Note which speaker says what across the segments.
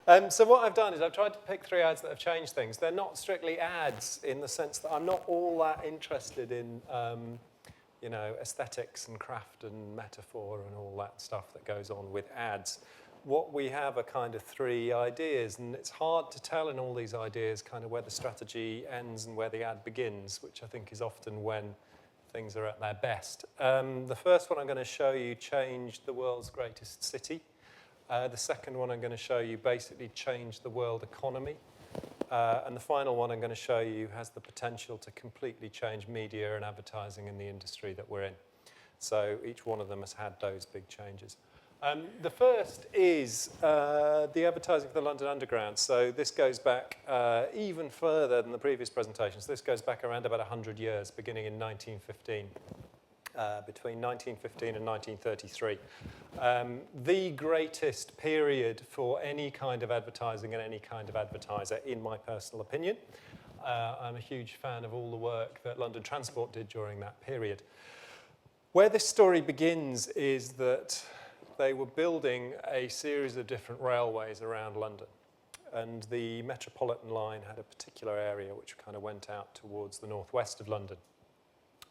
Speaker 1: So what I've done is I've tried to pick 3 ads that have changed things. They're not strictly ads in the sense that I'm not all that interested in, aesthetics and craft and metaphor and all that stuff that goes on with ads. What we have are kind of 3 ideas, and it's hard to tell in all these ideas kind of where the strategy ends and where the ad begins, which I think is often when things are at their best. The first one I'm going to show you changed the world's greatest city. The second one I'm going to show you basically changed the world economy. And the final one I'm going to show you has the potential to completely change media and advertising in the industry that we're in. So each one of them has had those big changes. The first is the advertising for the London Underground. So this goes back even further than the previous presentations. This goes back around about 100 years, beginning in 1915. Between 1915 and 1933. The greatest period for any kind of advertising and any kind of advertiser, in my personal opinion. I'm a huge fan of all the work that London Transport did during that period. Where this story begins is that they were building a series of different railways around London. And the Metropolitan line had a particular area which kind of went out towards the northwest of London.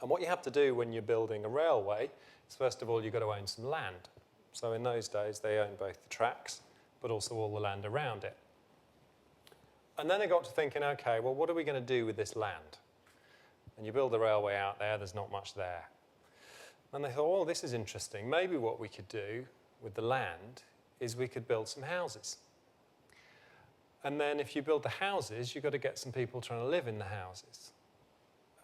Speaker 1: And what you have to do when you're building a railway is, first of all, you've got to own some land. So in those days, they owned both the tracks, but also all the land around it. And then they got to thinking, okay, well, what are we going to do with this land? And you build the railway out there, there's not much there. And they thought, well, this is interesting. Maybe what we could do with the land is we could build some houses. And then if you build the houses, you've got to get some people trying to live in the houses.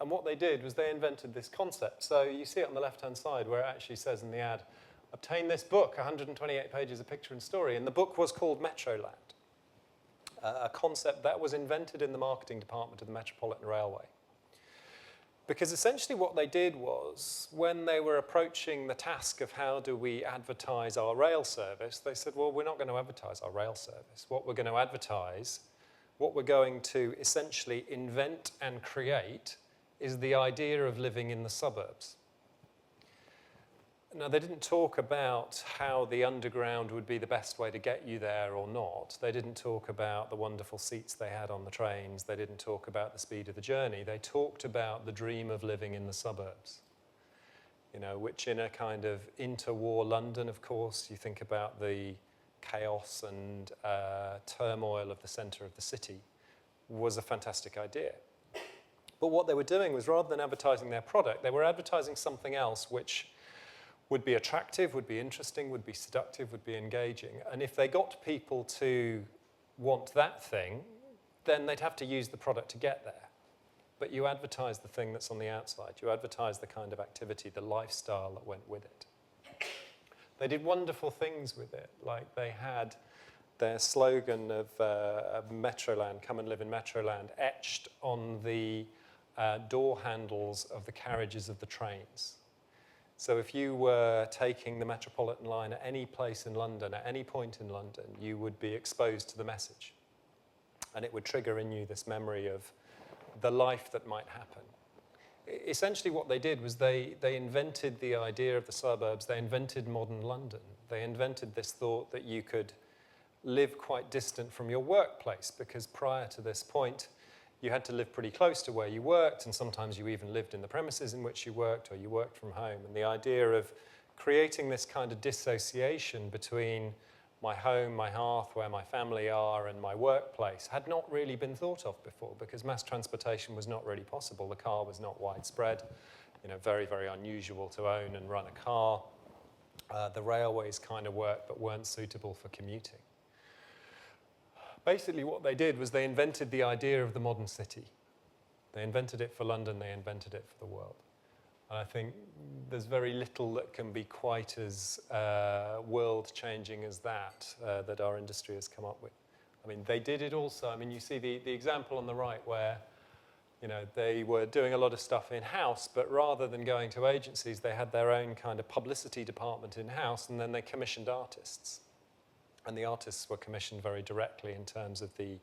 Speaker 1: And what they did was they invented this concept. So you see it on the left-hand side where it actually says in the ad, obtain this book, 128 pages of picture and story. And the book was called Metroland, a concept that was invented in the marketing department of the Metropolitan Railway. Because essentially what they did was, when they were approaching the task of how do we advertise our rail service, they said, well, we're not going to advertise our rail service. What we're going to advertise, what we're going to essentially invent and create is the idea of living in the suburbs. Now, they didn't talk about how the underground would be the best way to get you there or not. They didn't talk about the wonderful seats they had on the trains. They didn't talk about the speed of the journey. They talked about the dream of living in the suburbs, which in a kind of interwar London, of course, you think about the chaos and turmoil of the centre of the city, was a fantastic idea. But what they were doing was, rather than advertising their product, they were advertising something else which would be attractive, would be interesting, would be seductive, would be engaging. And if they got people to want that thing, then they'd have to use the product to get there. But you advertise the thing that's on the outside. You advertise the kind of activity, the lifestyle that went with it. They did wonderful things with it, like they had their slogan of Metroland, come and live in Metroland, etched on the door handles of the carriages of the trains. So if you were taking the Metropolitan line at any place in London, at any point in London, you would be exposed to the message. And it would trigger in you this memory of the life that might happen. Essentially what they did was they invented the idea of the suburbs. They invented modern London. They invented this thought that you could live quite distant from your workplace, because prior to this point, you had to live pretty close to where you worked, and sometimes you even lived in the premises in which you worked, or you worked from home. And the idea of creating this kind of dissociation between my home, my hearth, where my family are, and my workplace had not really been thought of before, because mass transportation was not really possible. The car was not widespread, very, very unusual to own and run a car. The railways kind of worked, but weren't suitable for commuting. Basically what they did was they invented the idea of the modern city. They invented it for London, they invented it for the world. And I think there's very little that can be quite as world-changing as that our industry has come up with. I mean, they did it also. I mean, you see the example on the right where, they were doing a lot of stuff in-house, but rather than going to agencies, they had their own kind of publicity department in-house, and then they commissioned artists. And the artists were commissioned very directly in terms of the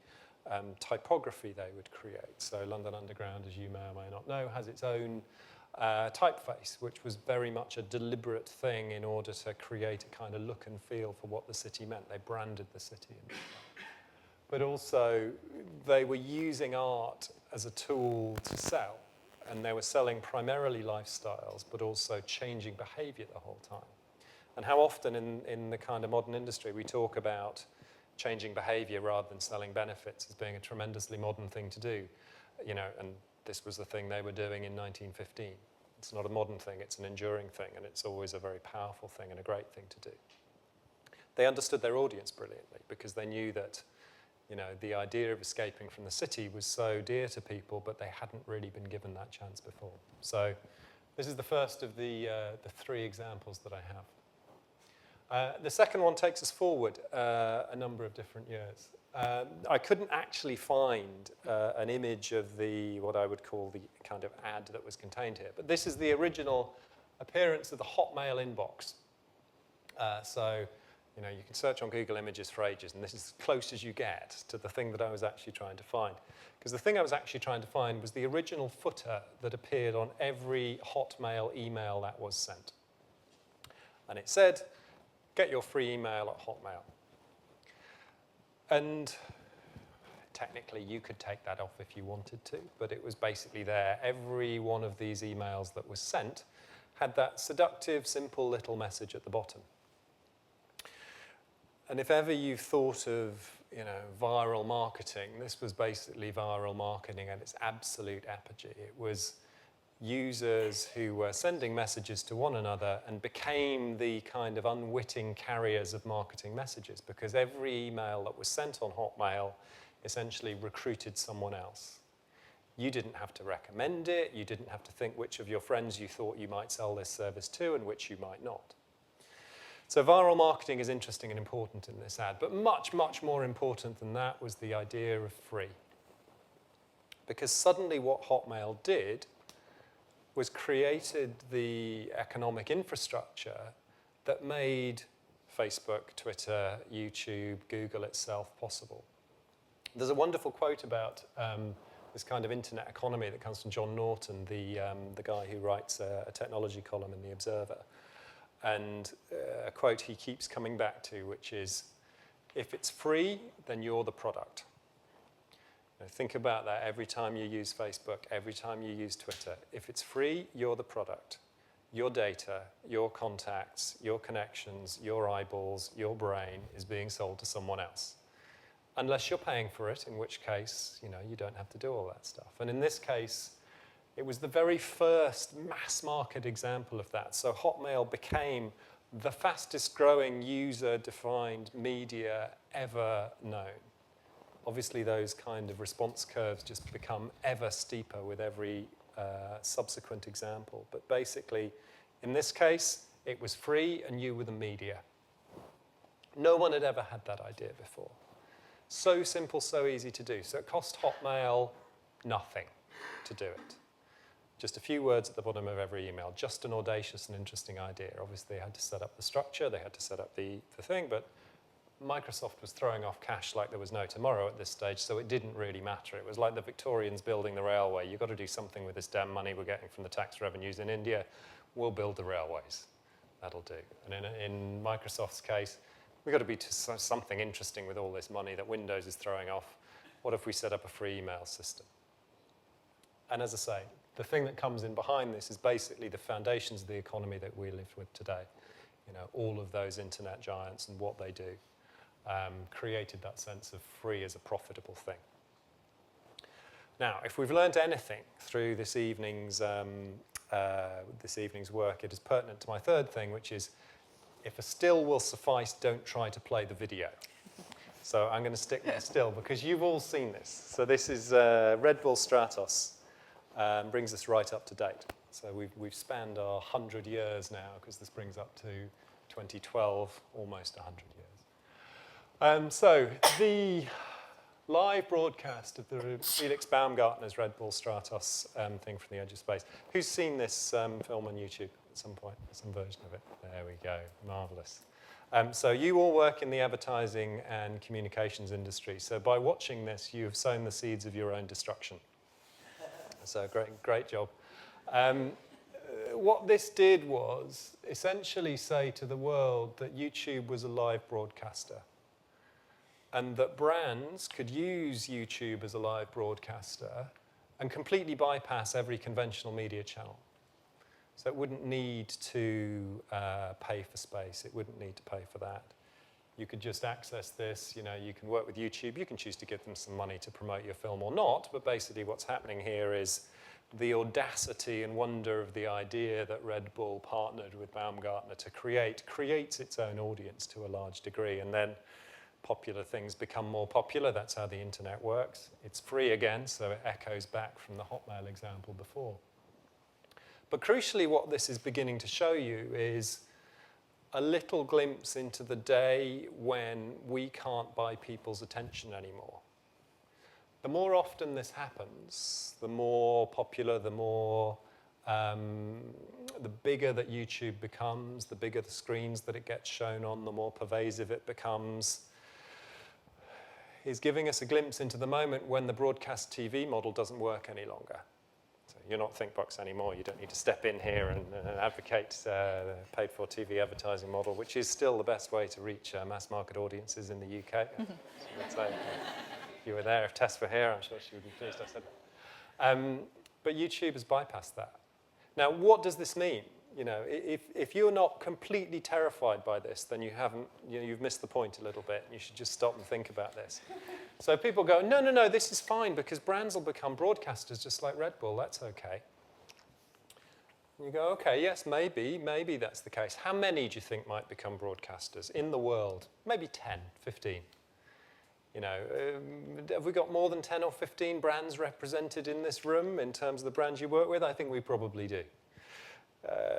Speaker 1: typography they would create. So London Underground, as you may or may not know, has its own typeface, which was very much a deliberate thing in order to create a kind of look and feel for what the city meant. They branded the city. but also they were using art as a tool to sell. And they were selling primarily lifestyles, but also changing behavior the whole time. And how often in the kind of modern industry we talk about changing behavior rather than selling benefits as being a tremendously modern thing to do, and this was the thing they were doing in 1915. It's not a modern thing, it's an enduring thing, and it's always a very powerful thing and a great thing to do. They understood their audience brilliantly because they knew that the idea of escaping from the city was so dear to people, but they hadn't really been given that chance before. So this is the first of the 3 examples that I have. The second one takes us forward a number of different years. I couldn't actually find an image of what I would call the kind of ad that was contained here, but this is the original appearance of the Hotmail inbox. You can search on Google Images for ages, and this is as close as you get to the thing that I was actually trying to find. Because the thing I was actually trying to find was the original footer that appeared on every Hotmail email that was sent. And it said, get your free email at Hotmail. And technically, you could take that off if you wanted to, but it was basically there. Every one of these emails that was sent had that seductive, simple little message at the bottom. And if ever you've thought of, viral marketing, this was basically viral marketing at its absolute apogee. It was users who were sending messages to one another and became the kind of unwitting carriers of marketing messages, because every email that was sent on Hotmail essentially recruited someone else. You didn't have to recommend it. You didn't have to think which of your friends you thought you might sell this service to and which you might not. So viral marketing is interesting and important in this ad, but much, much more important than that was the idea of free. Because suddenly what Hotmail did was created the economic infrastructure that made Facebook, Twitter, YouTube, Google itself possible. There's a wonderful quote about this kind of internet economy that comes from John Norton, the guy who writes a technology column in The Observer. And a quote he keeps coming back to, which is, if it's free, then you're the product. Think about that every time you use Facebook, every time you use Twitter. If it's free, you're the product. Your data, your contacts, your connections, your eyeballs, your brain is being sold to someone else. Unless you're paying for it, in which case, you don't have to do all that stuff. And in this case, it was the very first mass market example of that. So Hotmail became the fastest growing user-defined media ever known. Obviously, those kind of response curves just become ever steeper with every subsequent example. But basically, in this case, it was free and you were the media. No one had ever had that idea before. So simple, so easy to do. So it cost Hotmail nothing to do it. Just a few words at the bottom of every email, just an audacious and interesting idea. Obviously, they had to set up the structure, they had to set up the thing, but Microsoft was throwing off cash like there was no tomorrow at this stage, so it didn't really matter. It was like the Victorians building the railway. You've got to do something with this damn money we're getting from the tax revenues in India. We'll build the railways. That'll do. And in Microsoft's case, we've got to be something interesting with all this money that Windows is throwing off. What if we set up a free email system? And as I say, the thing that comes in behind this is basically the foundations of the economy that we live with today. All of those internet giants and what they do created that sense of free as a profitable thing. Now, if we've learned anything through this evening's work, it is pertinent to my third thing, which is, if a still will suffice, don't try to play the video. So I'm going to stick with a still, because you've all seen this. So this is Red Bull Stratos. Brings us right up to date. So we've spanned our 100 years now, because this brings up to 2012, almost 100 years. So the live broadcast of the Felix Baumgartner's Red Bull Stratos thing from the Edge of Space. Who's seen this film on YouTube at some point, some version of it? There we go, marvelous. So you all work in the advertising and communications industry. So by watching this, you've sown the seeds of your own destruction. So great job. What this did was essentially say to the world that YouTube was a live broadcaster. and that brands could use YouTube as a live broadcaster and completely bypass every conventional media channel. So it wouldn't need to pay for space. It wouldn't need to pay for that. You could just access this. You know, you can work with YouTube. You can choose to give them some money to promote your film or not. But basically what's happening here is the audacity and wonder of the idea that Red Bull partnered with Baumgartner to creates its own audience to a large degree. And then popular things become more popular. That's how the internet works. It's free again, so it echoes back from the Hotmail example before. But crucially, what this is beginning to show you is a little glimpse into the day when we can't buy people's attention anymore. The more often this happens, the more popular, the bigger that YouTube becomes, the bigger the screens that it gets shown on, the more pervasive it becomes, is giving us a glimpse into the moment when the broadcast TV model doesn't work any longer. So you're not ThinkBox anymore. You don't need to step in here and advocate the paid-for TV advertising model, which is still the best way to reach mass market audiences in the UK. So if you were there, if Tess were here, I'm sure she would be pleased I said that. But YouTube has bypassed that. Now, what does this mean? You know, if you're not completely terrified by this, then you've missed the point a little bit. You should just stop and think about this. So people go, no, this is fine because brands will become broadcasters just like Red Bull. That's okay. And you go, okay, yes, maybe that's the case. How many do you think might become broadcasters in the world? Maybe 10, 15. You know, have we got more than 10 or 15 brands represented in this room in terms of the brands you work with? I think we probably do.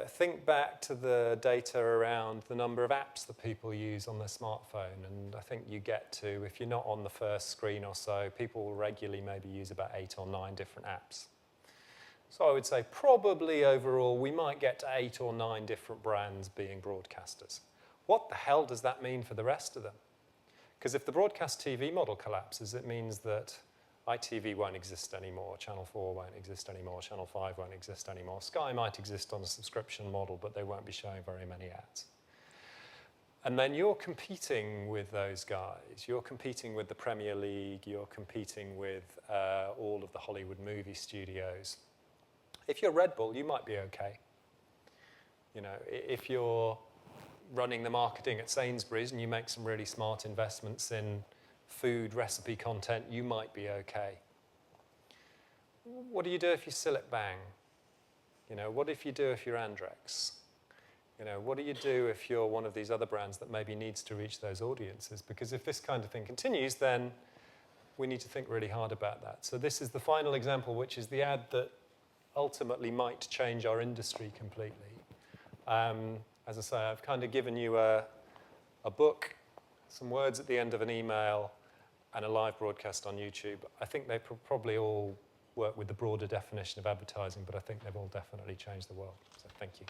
Speaker 1: Think back to the data around the number of apps that people use on their smartphone, and I think you get to, if you're not on the first screen or so, people will regularly maybe use about 8 or 9 different apps. So I would say probably overall we might get to 8 or 9 different brands being broadcasters. What the hell does that mean for the rest of them? Because if the broadcast TV model collapses, it means that ITV won't exist anymore, Channel 4 won't exist anymore, Channel 5 won't exist anymore. Sky might exist on a subscription model, but they won't be showing very many ads. And then you're competing with those guys. You're competing with the Premier League. You're competing with all of the Hollywood movie studios. If you're Red Bull, you might be okay. You know, if you're running the marketing at Sainsbury's and you make some really smart investments in food recipe content, you might be okay. What do you do if you Sillet Bang? You know, what if you do if you're Andrex? You know, what do you do if you're one of these other brands that maybe needs to reach those audiences? Because if this kind of thing continues, then we need to think really hard about that. So this is the final example, which is the ad that ultimately might change our industry completely. As I say, I've kind of given you a book, some words at the end of an email, and a live broadcast on YouTube. I think they probably all work with the broader definition of advertising, but I think they've all definitely changed the world. So thank you.